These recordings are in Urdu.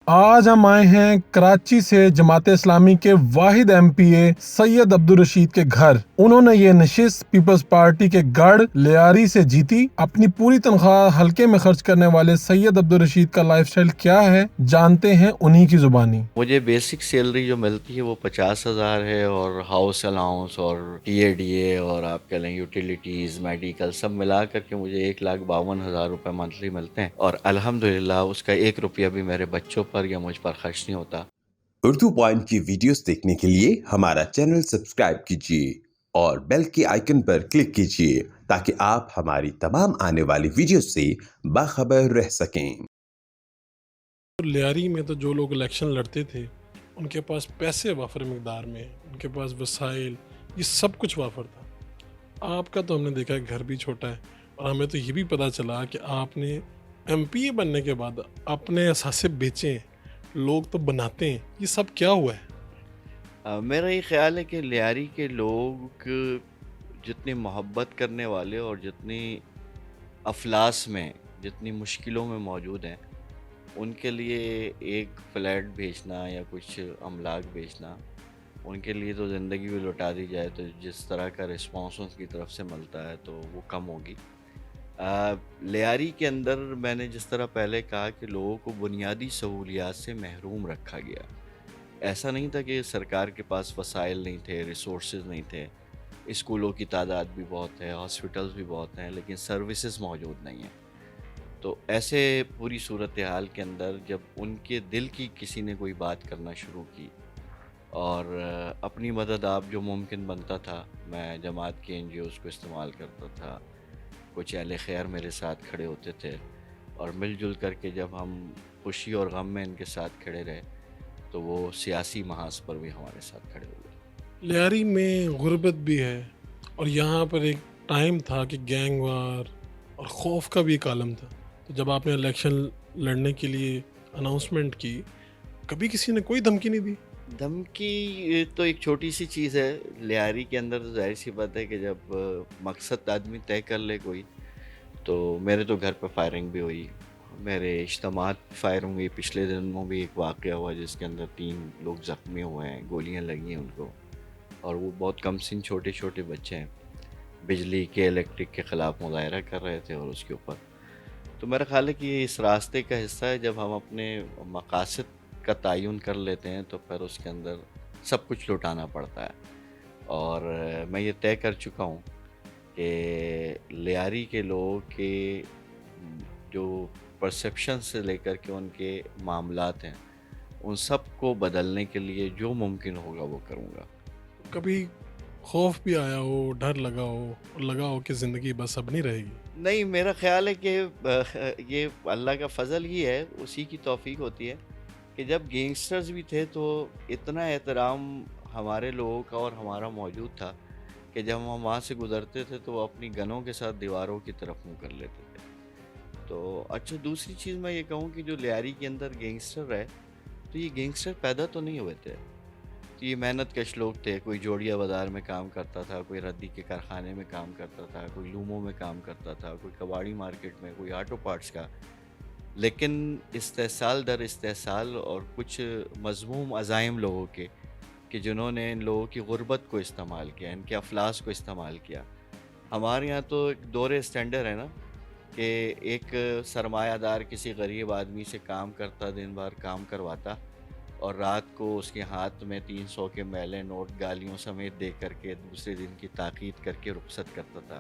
آج ہم آئے ہیں کراچی سے جماعت اسلامی کے واحد ایم پی اے سید عبدالرشید کے گھر۔ انہوں نے یہ نشست پیپلز پارٹی کے گڑھ لیاری سے جیتی۔ اپنی پوری تنخواہ حلقے میں خرچ کرنے والے سید عبدالرشید کا لائف سٹائل کیا ہے، جانتے ہیں انہی کی زبانی۔ مجھے بیسک سیلری جو ملتی ہے وہ 50,000 ہے، اور ہاؤس الاؤنس اور ٹی اے اور آپ کہہ لیں یوٹیلیٹیز میڈیکل سب ملا کر کے مجھے 1,52,000 روپے منتھلی ملتے ہیں، اور الحمدللہ اس کا 1 روپیہ بھی میرے بچوں پر یا مجھ پر خرچ نہیں ہوتا۔ اردو پوائنٹ کی ویڈیوز دیکھنے کے لیے ہمارا چینل سبسکرائب کیجیے اور بیل کے آئیکن پر کلک کیجیے تاکہ آپ ہماری تمام آنے والی ویڈیوز سے باخبر رہ سکیں۔ لیاری میں تو جو لوگ الیکشن لڑتے تھے ان کے پاس پیسے وافر مقدار میں، ان کے پاس وسائل، یہ سب کچھ وافر تھا۔ آپ کا تو ہم نے دیکھا ہے گھر بھی چھوٹا ہے، اور ہمیں تو یہ بھی پتہ چلا کہ آپ نے ایم پی اے بننے کے بعد اپنے اثاثے بیچے ہیں، لوگ تو بناتے ہیں، یہ سب کیا ہوا ہے؟ میرا یہ خیال ہے کہ لیاری کے لوگ جتنی محبت کرنے والے اور جتنی افلاس میں جتنی مشکلوں میں موجود ہیں، ان کے لیے ایک فلیٹ بیچنا یا کچھ املاک بیچنا، ان کے لیے تو زندگی بھی لوٹا دی جائے تو جس طرح کا رسپانس ان کی طرف سے ملتا ہے تو وہ کم ہوگی۔ لیاری کے اندر میں نے جس طرح پہلے کہا کہ لوگوں کو بنیادی سہولیات سے محروم رکھا گیا۔ ایسا نہیں تھا کہ سرکار کے پاس وسائل نہیں تھے، ریسورسز نہیں تھے، اسکولوں کی تعداد بھی بہت ہے، ہاسپٹلز بھی بہت ہیں، لیکن سروسز موجود نہیں ہیں۔ تو ایسے پوری صورتحال کے اندر جب ان کے دل کی کسی نے کوئی بات کرنا شروع کی اور اپنی مدد آپ جو ممکن بنتا تھا، میں جماعت کے این جی اوز کو استعمال کرتا تھا، کچھ اہل خیر میرے ساتھ کھڑے ہوتے تھے، اور مل جل کر کے جب ہم خوشی اور غم میں ان کے ساتھ کھڑے رہے تو وہ سیاسی محاذ پر بھی ہمارے ساتھ کھڑے ہوئے۔ لیاری میں غربت بھی ہے، اور یہاں پر ایک ٹائم تھا کہ گینگ وار اور خوف کا بھی ایک عالم تھا۔ تو جب آپ نے الیکشن لڑنے کے لیے اناؤنسمنٹ کی، کبھی کسی نے کوئی دھمکی نہیں دی؟ دھمکی تو ایک چھوٹی سی چیز ہے، لیاری کے اندر تو ظاہر سی بات ہے کہ جب مقصد آدمی طے کر لے کوئی، تو میرے تو گھر پہ فائرنگ بھی ہوئی، میرے اجتماعات فائرنگ ہوئی۔ پچھلے دنوں بھی ایک واقعہ ہوا جس کے اندر 3 لوگ زخمی ہوئے ہیں، گولیاں لگی ہیں ان کو، اور وہ بہت کم سن چھوٹے چھوٹے بچے ہیں، بجلی کے الیکٹرک کے خلاف مظاہرہ کر رہے تھے، اور اس کے اوپر تو میرا خیال ہے کہ یہ اس راستے کا حصہ ہے۔ جب ہم اپنے مقاصد کا تعین کر لیتے ہیں تو پھر اس کے اندر سب کچھ لٹانا پڑتا ہے، اور میں یہ طے کر چکا ہوں کہ لیاری کے لوگوں کے جو پرسیپشن سے لے کر کے ان کے معاملات ہیں، ان سب کو بدلنے کے لیے جو ممکن ہوگا وہ کروں گا۔ کبھی خوف بھی آیا ہو، ڈر لگا ہو، اور لگا ہو کہ زندگی بس اب نہیں رہے گی؟ نہیں، میرا خیال ہے کہ یہ اللہ کا فضل ہی ہے، اسی کی توفیق ہوتی ہے کہ جب گینگسٹرز بھی تھے تو اتنا احترام ہمارے لوگوں کا اور ہمارا موجود تھا کہ جب ہم وہاں سے گزرتے تھے تو وہ اپنی گنوں کے ساتھ دیواروں کی طرف منہ کر لیتے تھے۔ تو اچھا، دوسری چیز میں یہ کہوں کہ جو لیاری کے اندر گینگسٹر ہے تو یہ گینگسٹر پیدا تو نہیں ہوئے تھے، تو یہ محنت کش لوگ تھے۔ کوئی جوڑیا بازار میں کام کرتا تھا، کوئی ردی کے کارخانے میں کام کرتا تھا، کوئی لوموں میں کام کرتا تھا، کوئی کباڑی مارکیٹ میں، کوئی آٹو پارٹس کا، لیکن استحصال در استحصال اور کچھ مذموم عزائم لوگوں کے کہ جنہوں نے ان لوگوں کی غربت کو استعمال کیا، ان کے افلاس کو استعمال کیا۔ ہمارے یہاں تو ایک دور اسٹینڈرڈ ہے نا کہ ایک سرمایہ دار کسی غریب آدمی سے کام کرتا، دن بھر کام کرواتا، اور رات کو اس کے ہاتھ میں 300 کے میلے نوٹ گالیوں سمیت دے کر کے دوسرے دن کی تاکید کر کے رخصت کرتا تھا۔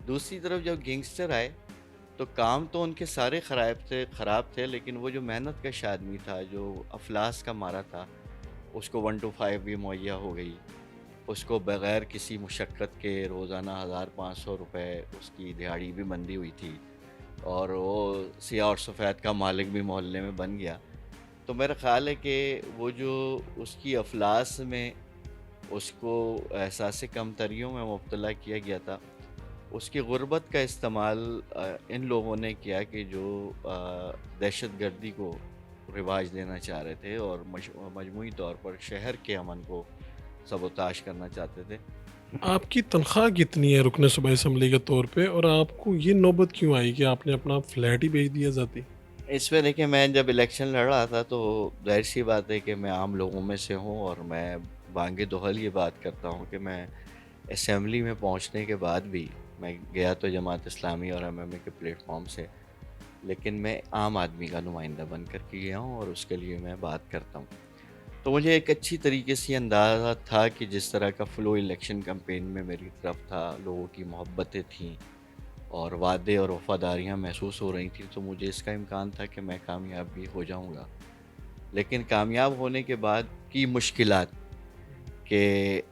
دوسری طرف جب گینگسٹر آئے تو کام تو ان کے سارے خراب تھے، لیکن وہ جو محنت کش آدمی تھا، جو افلاس کا مارا تھا، اس کو 1 to 5 بھی مہیا ہو گئی، اس کو بغیر کسی مشقت کے روزانہ 1,500 روپے اس کی دہاڑی بھی بندی ہوئی تھی، اور وہ سیاہ اور سفید کا مالک بھی محلے میں بن گیا۔ تو میرا خیال ہے کہ وہ جو اس کی افلاس میں اس کو احساس کمتریوں میں مبتلا کیا گیا تھا، اس کی غربت کا استعمال ان لوگوں نے کیا کہ جو دہشت گردی کو رواج دینا چاہ رہے تھے اور مجموعی طور پر شہر کے امن کو سبوتاش کرنا چاہتے تھے۔ آپ کی تنخواہ کتنی ہے رکن صوبائی اسمبلی کے طور پہ، اور آپ کو یہ نوبت کیوں آئی کہ آپ نے اپنا فلیٹ ہی بیچ دیا ذاتی؟ اس میں دیکھیں میں جب الیکشن لڑ رہا تھا تو ظاہر سی بات ہے کہ میں عام لوگوں میں سے ہوں، اور میں بانگ دہل یہ بات کرتا ہوں کہ میں اسمبلی میں پہنچنے کے بعد بھی میں گیا تو جماعت اسلامی اور ایم ایم اے کے پلیٹ فارم سے، لیکن میں عام آدمی کا نمائندہ بن کر کے گیا ہوں اور اس کے لیے میں بات کرتا ہوں. تو مجھے ایک اچھی طریقے سے یہ اندازہ تھا کہ جس طرح کا فلو الیکشن کمپین میں میری طرف تھا، لوگوں کی محبتیں تھیں اور وعدے اور وفاداریاں محسوس ہو رہی تھیں، تو مجھے اس کا امکان تھا کہ میں کامیاب بھی ہو جاؤں گا. لیکن کامیاب ہونے کے بعد کی مشکلات کہ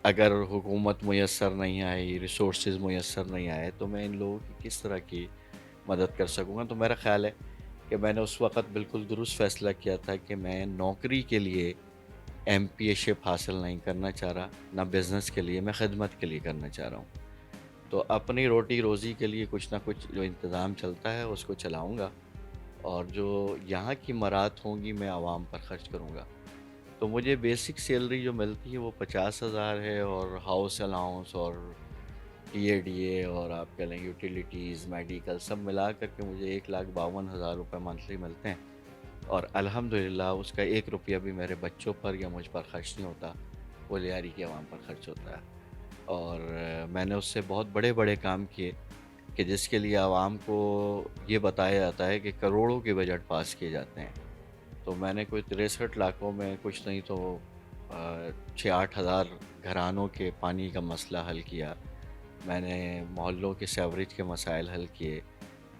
اگر حکومت میسر نہیں آئی، ریسورسز میسر نہیں آئے، تو میں ان لوگوں کی کس طرح کی مدد کر سکوں گا. تو میرا خیال ہے کہ میں نے اس وقت بالکل درست فیصلہ کیا تھا کہ میں نوکری کے لیے ایم پی اے شپ حاصل نہیں کرنا چاہ رہا، نہ بزنس کے لیے، میں خدمت کے لیے کرنا چاہ رہا ہوں. تو اپنی روٹی روزی کے لیے کچھ نہ کچھ جو انتظام چلتا ہے اس کو چلاؤں گا، اور جو یہاں کی مراد ہوں گی میں عوام پر خرچ کروں گا. تو مجھے بیسک سیلری جو ملتی ہے وہ 50,000 ہے، اور ہاؤس الاؤنس اور ٹی اے ڈی اے اور آپ کہہ لیں یوٹیلیٹیز، میڈیکل، سب ملا کر کے مجھے 1,52,000 روپے منتھلی ملتے ہیں. اور الحمدللہ اس کا 1 روپیہ بھی میرے بچوں پر یا مجھ پر خرچ نہیں ہوتا، وہ لیاری کے عوام پر خرچ ہوتا ہے. اور میں نے اس سے بہت بڑے بڑے کام کیے کہ جس کے لیے عوام کو یہ بتایا جاتا ہے کہ کروڑوں کے بجٹ پاس کیے جاتے ہیں. تو میں نے کوئی 63 لاکھوں میں کچھ نہیں تو 6-8 ہزار گھرانوں کے پانی کا مسئلہ حل کیا. میں نے محلوں کے سیوریج کے مسائل حل کیے.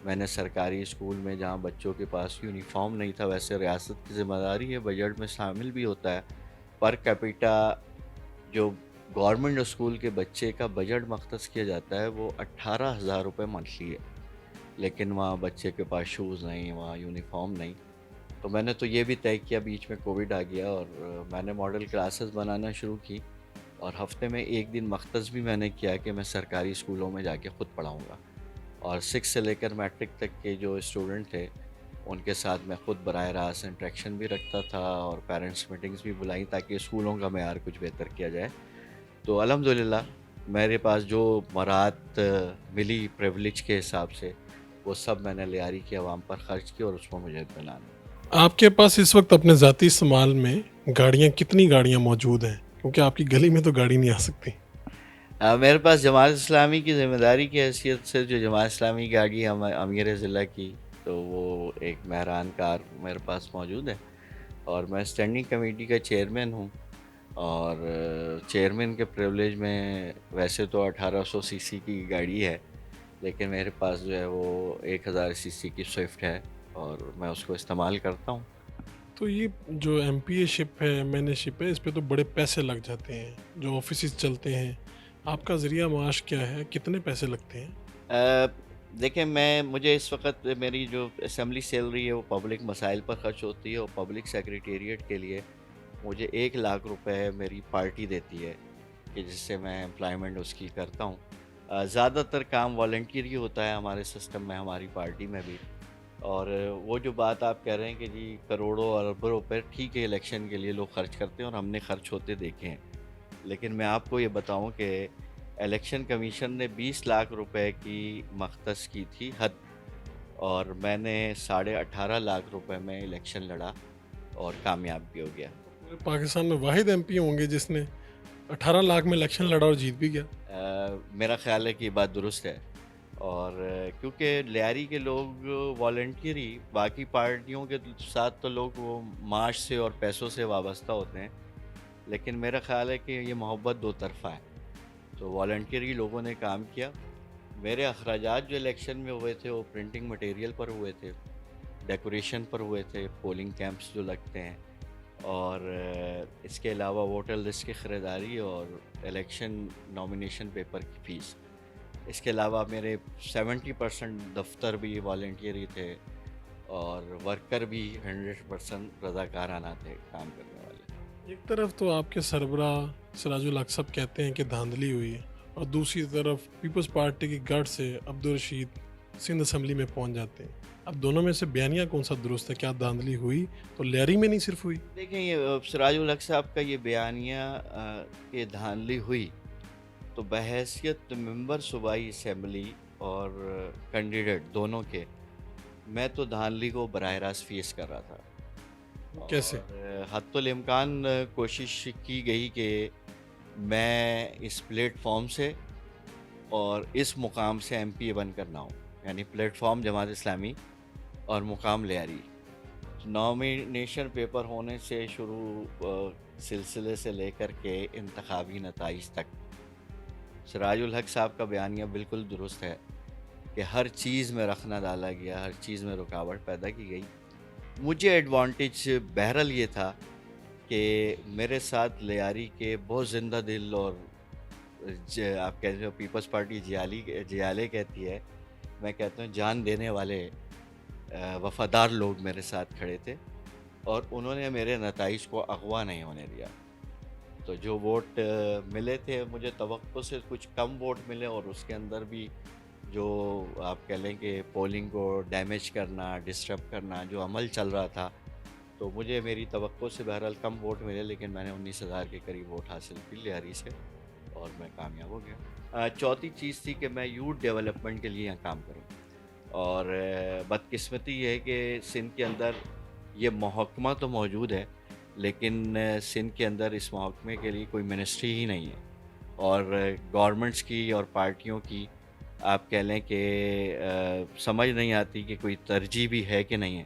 میں نے سرکاری اسکول میں جہاں بچوں کے پاس یونیفارم نہیں تھا، ویسے ریاست کی ذمہ داری ہے، بجٹ میں شامل بھی ہوتا ہے، پر کیپیٹا جو گورنمنٹ اسکول کے بچے کا بجٹ مختص کیا جاتا ہے وہ 18,000 روپے منتھلی ہے، لیکن وہاں بچے کے پاس شوز نہیں، وہاں یونیفارم نہیں. تو میں نے تو یہ بھی طے کیا، بیچ میں کووڈ آ گیا اور میں نے ماڈل کلاسز بنانا شروع کی، اور ہفتے میں 1 دن مختص بھی میں نے کیا کہ میں سرکاری اسکولوں میں جا کے خود پڑھاؤں گا. اور 6 سے لے کر میٹرک تک کے جو اسٹوڈنٹ تھے ان کے ساتھ میں خود براہ راست انٹریکشن بھی رکھتا تھا، اور پیرنٹس میٹنگز بھی بلائیں تاکہ اسکولوں کا معیار کچھ بہتر کیا جائے. تو الحمدللہ میرے پاس جو مراد ملی پریولیج کے حساب سے، وہ سب میں نے لیاری کے عوام پر خرچ کی اور اس کو مجھے اطمینان ہے. آپ کے پاس اس وقت اپنے ذاتی استعمال میں گاڑیاں کتنی گاڑیاں موجود ہیں؟ کیونکہ آپ کی گلی میں تو گاڑی نہیں آ سکتی. میرے پاس جماعت اسلامی کی ذمہ داری کی حیثیت سے جو جماعت اسلامی کی گاڑی ہے امیر ضلع کی، تو وہ ایک مہران کار میرے پاس موجود ہے، اور میں اسٹینڈنگ کمیٹی کا چیئرمین ہوں. اور چیئرمین کے پریولیج میں ویسے تو 1800 سی سی کی گاڑی ہے، لیکن میرے پاس جو ہے وہ 1000 سی سی کی سوئفٹ ہے، اور میں اس کو استعمال کرتا ہوں. تو یہ جو ایم پی اے شپ ہے، ایم این اے شپ ہے، اس پہ تو بڑے پیسے لگ جاتے ہیں، جو آفیسز چلتے ہیں. آپ کا ذریعہ معاش کیا ہے؟ کتنے پیسے لگتے ہیں؟ دیکھیں مجھے اس وقت میری جو اسمبلی سیلری ہے وہ پبلک مسائل پر خرچ ہوتی ہے، اور پبلک سیکریٹریٹ کے لیے مجھے 1,00,000 روپے میری پارٹی دیتی ہے کہ جس سے میں امپلائمنٹ اس کی کرتا ہوں. زیادہ تر کام والنٹیئر ہی ہوتا ہے ہمارے سسٹم میں، ہماری پارٹی میں بھی. اور وہ جو بات آپ کہہ رہے ہیں کہ جی کروڑوں اور اربوں روپے، ٹھیک ہے الیکشن کے لیے لوگ خرچ کرتے ہیں اور ہم نے خرچ ہوتے دیکھے ہیں، لیکن میں آپ کو یہ بتاؤں کہ الیکشن کمیشن نے 20 لاکھ روپے کی مختص کی تھی حد، اور میں نے 18.5 لاکھ روپے میں الیکشن لڑا اور کامیاب بھی ہو گیا. پورے پاکستان میں واحد ایم پی ہوں گے جس نے 18 لاکھ میں الیکشن لڑا اور جیت بھی گیا. میرا خیال ہے کہ یہ بات درست ہے، اور کیونکہ لیاری کے لوگ والنٹیئر ہی، باقی پارٹیوں کے ساتھ تو لوگ وہ معاش سے اور پیسوں سے وابستہ ہوتے ہیں، لیکن میرا خیال ہے کہ یہ محبت دو طرفہ ہے. تو والنٹیئر ہی لوگوں نے کام کیا. میرے اخراجات جو الیکشن میں ہوئے تھے وہ پرنٹنگ مٹیریل پر ہوئے تھے، ڈیکوریشن پر ہوئے تھے، پولنگ کیمپس جو لگتے ہیں، اور اس کے علاوہ ووٹر لسٹ کی خریداری اور الیکشن نامینیشن پیپر کی فیس. اس کے علاوہ میرے 70% دفتر بھی والنٹیئر ہی تھے، اور ورکر بھی 100% رضاکارانہ تھے کام کرنے والے. ایک طرف تو آپ کے سربراہ سراج الحق صاحب کہتے ہیں کہ دھاندلی ہوئی ہے، اور دوسری طرف پیپلز پارٹی کی گڑھ سے عبدالرشید سندھ اسمبلی میں پہنچ جاتے ہیں. اب دونوں میں سے بیانیہ کون سا درست ہے؟ کیا دھاندلی ہوئی تو لیاری میں نہیں صرف ہوئی؟ دیکھیں یہ سراج الحق صاحب کا یہ بیانیہ کہ دھاندلی ہوئی، تو بحیثیت ممبر صوبائی اسمبلی اور کینڈیڈیٹ دونوں کے، میں تو دھاندلی کو براہ راست فیس کر رہا تھا، کیسے؟ اور حتی الامکان کوشش کی گئی کہ میں اس پلیٹ فارم سے اور اس مقام سے ایم پی اے بن کر نہ ہوں، یعنی پلیٹ فارم جماعت اسلامی اور مقام لیاری۔ نامینیشن پیپر ہونے سے شروع سلسلے سے لے کر کے انتخابی نتائج تک سراج الحق صاحب کا بیانیہ بالکل درست ہے کہ ہر چیز میں رخنہ ڈالا گیا، ہر چیز میں رکاوٹ پیدا کی گئی۔ مجھے ایڈوانٹیج بہرحال یہ تھا کہ میرے ساتھ لیاری کے بہت زندہ دل اور آپ کہتے ہو پیپلز پارٹی جیالے کہتی ہے، میں کہتا ہوں جان دینے والے وفادار لوگ میرے ساتھ کھڑے تھے، اور انہوں نے میرے نتائج کو اغوا نہیں ہونے دیا۔ تو جو ووٹ ملے تھے مجھے توقع سے کچھ کم ووٹ ملے، اور اس کے اندر بھی جو آپ کہہ لیں کہ پولنگ کو ڈیمیج کرنا، ڈسٹرب کرنا جو عمل چل رہا تھا، تو مجھے میری توقع سے بہرحال کم ووٹ ملے، لیکن میں نے 19,000 کے قریب ووٹ حاصل کی لیاری سے، اور میں کامیاب ہو گیا۔ چوتھی چیز تھی کہ میں یوتھ ڈیولپمنٹ کے لیے یہاں کام کروں، اور بدقسمتی یہ ہے کہ سندھ کے اندر یہ محکمہ تو موجود ہے، لیکن سندھ کے اندر اس محکمے کے لیے کوئی منسٹری ہی نہیں ہے، اور گورنمنٹس کی اور پارٹیوں کی آپ کہہ لیں کہ سمجھ نہیں آتی کہ کوئی ترجیح بھی ہے کہ نہیں ہے۔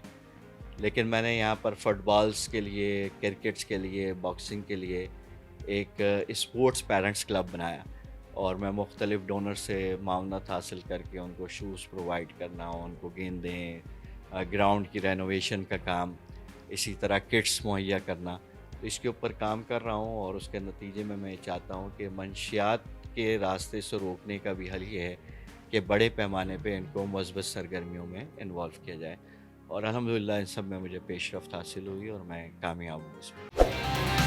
لیکن میں نے یہاں پر فٹ بالز کے لیے، کرکٹس کے لیے، باکسنگ کے لیے ایک اسپورٹس پیرنٹس کلب بنایا، اور میں مختلف ڈونر سے معاونت حاصل کر کے ان کو شوز پرووائڈ کرنا، ان کو گیندیں، گراؤنڈ کی رینوویشن کا کام، اسی طرح کٹس مہیا کرنا، اس کے اوپر کام کر رہا ہوں۔ اور اس کے نتیجے میں میں چاہتا ہوں کہ منشیات کے راستے سے روکنے کا بھی حل یہ ہے کہ بڑے پیمانے پہ ان کو مثبت سرگرمیوں میں انوالو کیا جائے، اور الحمدللہ ان سب میں مجھے پیش رفت حاصل ہوئی اور میں کامیاب ہوں اس میں۔